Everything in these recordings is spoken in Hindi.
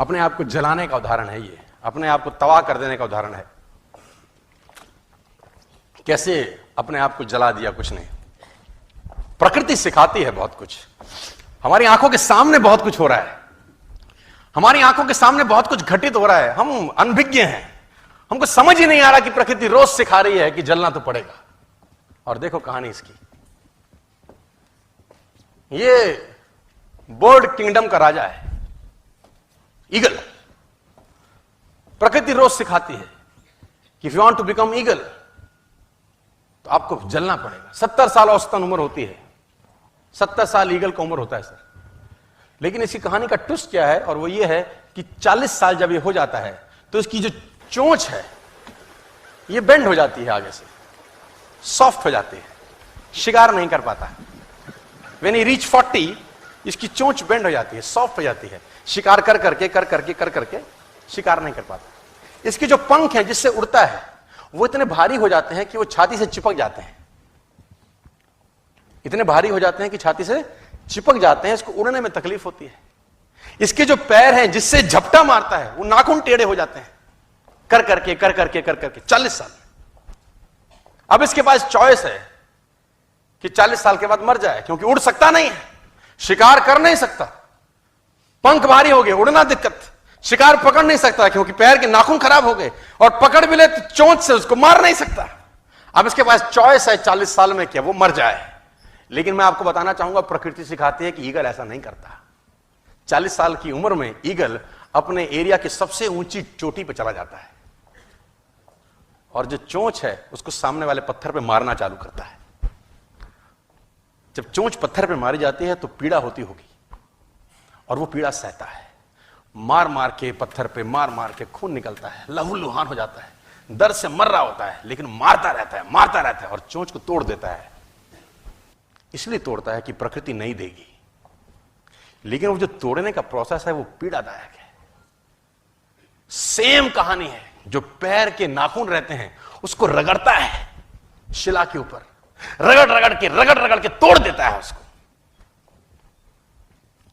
अपने आप को जलाने का उदाहरण है ये, अपने आप को तबाह कर देने का उदाहरण है। कैसे अपने आप को जला दिया, कुछ नहीं। प्रकृति सिखाती है बहुत कुछ। हमारी आंखों के सामने बहुत कुछ हो रहा है, हमारी आंखों के सामने बहुत कुछ घटित हो रहा है, हम अनभिज्ञ हैं, हमको समझ ही नहीं आ रहा कि प्रकृति रोज सिखा रही है कि जलना तो पड़ेगा। और देखो कहानी इसकी, ये बर्ड किंगडम का राजा है ईगल। प्रकृति रोज सिखाती है कि if you want to become eagle तो आपको जलना पड़ेगा। 70 साल औसतन उम्र होती है, 70 साल ईगल का उम्र होता है सर। लेकिन इसकी कहानी का ट्विस्ट क्या है, और वो ये है कि 40 साल जब ये हो जाता है तो इसकी जो चोंच है ये बेंड हो जाती है, आगे से सॉफ्ट हो जाती है, शिकार नहीं कर पाता। व्हेन ही रीच 40 इसकी चोंच बेंड हो जाती है, सॉफ्ट हो जाती है, शिकार कर करके शिकार नहीं कर पाता। इसके जो पंख हैं जिससे उड़ता है वो इतने भारी हो जाते हैं कि वो छाती से चिपक जाते हैं, इतने भारी हो जाते हैं कि छाती से चिपक जाते हैं, इसको उड़ने में तकलीफ होती है। इसके जो पैर हैं जिससे झपटा मारता है वो नाखून टेढ़े हो जाते हैं, कर करके 40 साल। अब इसके पास चॉइस है कि 40 साल के बाद मर जाए, क्योंकि उड़ सकता नहीं है, शिकार कर नहीं सकता, पंख भारी हो गए, उड़ना दिक्कत, शिकार पकड़ नहीं सकता क्योंकि पैर के नाखून खराब हो गए, और पकड़ भी ले तो चोंच से उसको मार नहीं सकता। अब इसके पास चॉइस है 40 साल में क्या वो मर जाए। लेकिन मैं आपको बताना चाहूंगा, प्रकृति सिखाती है कि ईगल ऐसा नहीं करता। 40 साल की उम्र में ईगल अपने एरिया की सबसे ऊंची चोटी पर चला जाता है, और जो चोंच है उसको सामने वाले पत्थर पे मारना चालू करता है। जब चोंच पत्थर पे मारी जाती है तो पीड़ा होती होगी, और वो पीड़ा सहता है, मार मार के पत्थर पे मार के खून निकलता है, लहूलुहान हो जाता है, दर्द से मर रहा होता है, लेकिन मारता रहता है और चोंच को तोड़ देता है। इसलिए तोड़ता है कि प्रकृति नहीं देगी, लेकिन वो जो तोड़ने का प्रोसेस है वो पीड़ादायक है। सेम कहानी है, जो पैर के नाखून रहते हैं उसको रगड़ता है शिला के ऊपर, रगड़ के तोड़ देता है उसको।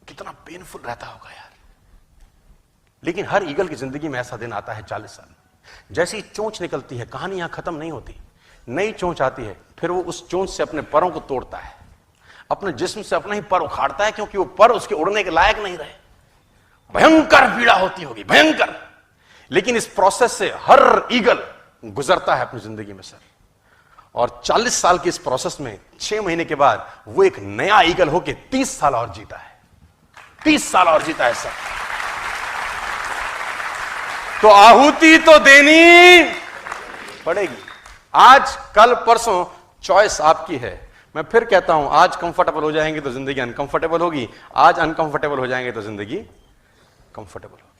कितना पेनफुल रहता होगा यार। लेकिन हर ईगल की जिंदगी में ऐसा दिन आता है 40 साल। जैसे ही चोंच निकलती है, कहानी यहां खत्म नहीं होती, नई चोंच आती है, फिर वो उस चोंच से अपने परों को तोड़ता है, अपने जिस्म से अपना ही पर उखाड़ता है, क्योंकि वो पर उसके उड़ने के लायक नहीं रहे। भयंकर पीड़ा होती होगी, भयंकर। लेकिन इस प्रोसेस से हर ईगल गुजरता है अपनी जिंदगी में सर। और 40 साल की इस प्रोसेस में 6 महीने के बाद वो एक नया ईगल होके 30 साल और जीता है, 30 साल और जीता है सर। तो आहुति तो देनी पड़ेगी। आज कल परसों चॉइस आपकी है। मैं फिर कहता हूं, आज कंफर्टेबल हो जाएंगे तो जिंदगी अनकंफर्टेबल होगी, आज अनकंफर्टेबल हो जाएंगे तो जिंदगी कंफर्टेबल होगी।